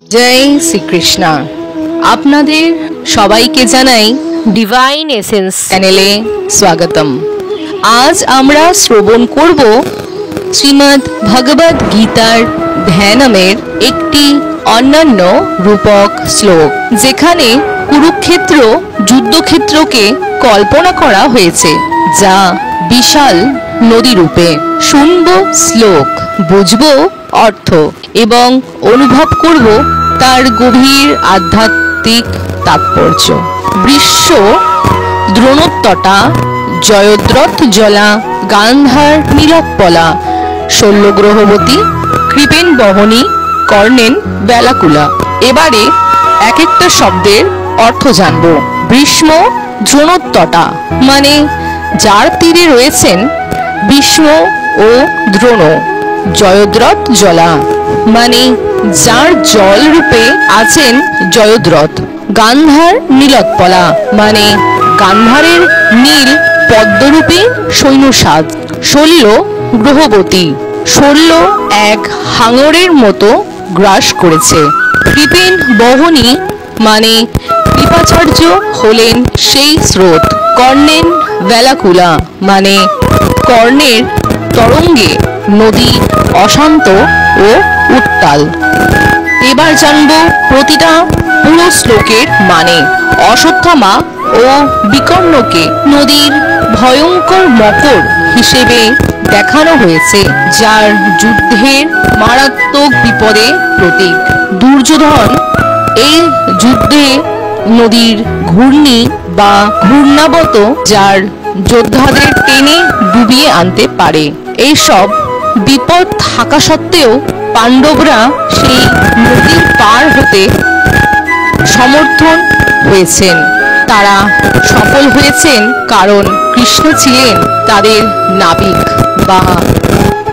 জয় শ্রীকৃষ্ণ। আপনাদের সবাইকে জানাই ডিভাইন এসেন্স চ্যানেলে স্বাগতম। আজ আমরা শ্রবণ করব শ্রীমদ্ ভগবদ গীতার ধ্যানামের একটি অন্যান্য রূপক শ্লোক, যেখানে কুরুক্ষেত্র যুদ্ধক্ষেত্রকে কল্পনা করা হয়েছে, যা বিশাল নদী রূপে। শুনব শ্লোক, বুঝব অর্থ এবং অনুভব করব তার গভীর আধ্যাত্মিক তাৎপর্য। বৃষ্য দ্রোণোত্তটা জয়দ্রথ জলা গান্ধার নীলোৎপলা শল্যগ্রহবতী কৃপেন বহনী কর্ণেন বেলাকুলা। এবারে এক একটা শব্দের অর্থ জানব। ভীষ্ম দ্রোণোত্তটা মানে যার তীরে রয়েছেন ভীষ্ম ও দ্রোণ। জয়দ্রথ জলা মানে যার জল রূপে আছেন জয়দ্রথ। গান্ধার নীলোৎপলা মানে গান্ধারের নীল পদ্মরূপী সৈন্যসাজ। শল্য গ্রহবতী, শল্য এক হাঙরের মতো গ্রাস করেছে। কৃপেন বহনী মানে কৃপাচার্য হলেন সেই স্রোত। কর্ণেন বেলাকুলা মানে কর্ণের তরঙ্গে নদী অশান্ত ও উত্তাল। এবার জানব প্রতিটা পুরো শ্লোকের মানে। অশ্বত্থামা ও বিকর্ণকে নদীর ভয়ঙ্কর মকর হিসেবে দেখানো হয়েছে, যার যুদ্ধের মারাত্মক বিপদে প্রতীক। দুর্যোধন এই যুদ্ধে নদীর ঘূর্ণি বা ঘূর্ণাবত, যার যোদ্ধাদের টেনে ডুবিয়ে আনতে পারে। এইসব বিপদ থাকা সত্ত্বেও পাণ্ডবরা সেই নদীর পার হতে সমর্থন হয়েছেন। তারা সফল হয়েছেন কারণ কৃষ্ণ ছিলেন তাদের নাবিক বা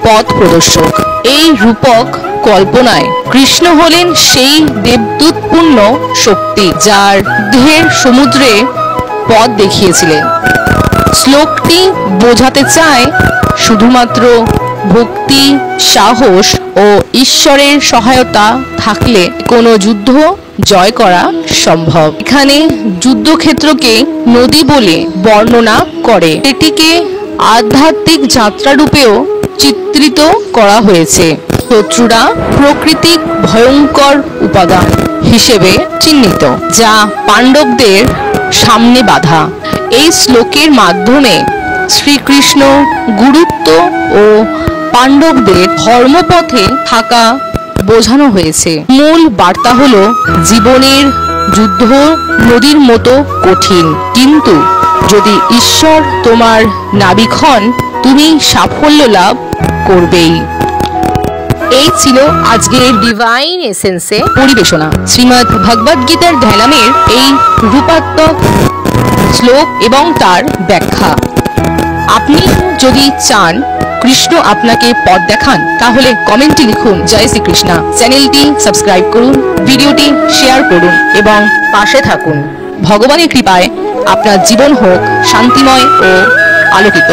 পথ প্রদর্শক। এই রূপক কল্পনায় কৃষ্ণ হলেন সেই দেবদূতপূর্ণ শক্তি, যার দেহের সমুদ্রে পথ দেখিয়েছিলেন। শ্লোকটি বোঝাতে চায় শুধুমাত্র ভক্তি, সাহস ও ঈশ্বরের সহায়তা থাকলে কোনো যুদ্ধ জয় করা সম্ভব। এখানে যুদ্ধক্ষেত্রকে নদী বলে বর্ণনা করে এটিকে আধ্যাত্মিক যাত্রা রূপেও চিত্রিত করা হয়েছে। শত্রুরা প্রাকৃতিক ভয়ঙ্কর উপাদান হিসেবে চিহ্নিত, যা পাণ্ডবদের সামনে বাধা। এই শ্লোকের মাধ্যমে শ্রীকৃষ্ণ গুরুত্ব ও পাণ্ডবদের ধর্মপথে থাকা বোঝানো হয়েছে। মূল বার্তা হলো জীবনের যুদ্ধ নদীর মতো কঠিন, কিন্তু যদি ঈশ্বর তোমার নাবিক হন, তুমি সাফল্য লাভ করবেই। এই ছিল আজকের ডিভাইন এসেন্সে পরিবেশনা শ্রীমদ্ ভগবদ গীতার ধ্যানামের এই রূপাত্মক শ্লোক এবং তার ব্যাখ্যা। আপনি যদি চান কৃষ্ণ আপনাকে পথ দেখান, তাহলে কমেন্টে লিখুন জয় শ্রীকৃষ্ণ। চ্যানেলটি সাবস্ক্রাইব করুন, ভিডিওটি শেয়ার করুন এবং পাশে থাকুন। ভগবানের কৃপায় আপনার জীবন হোক শান্তিময় ও আলোকিত।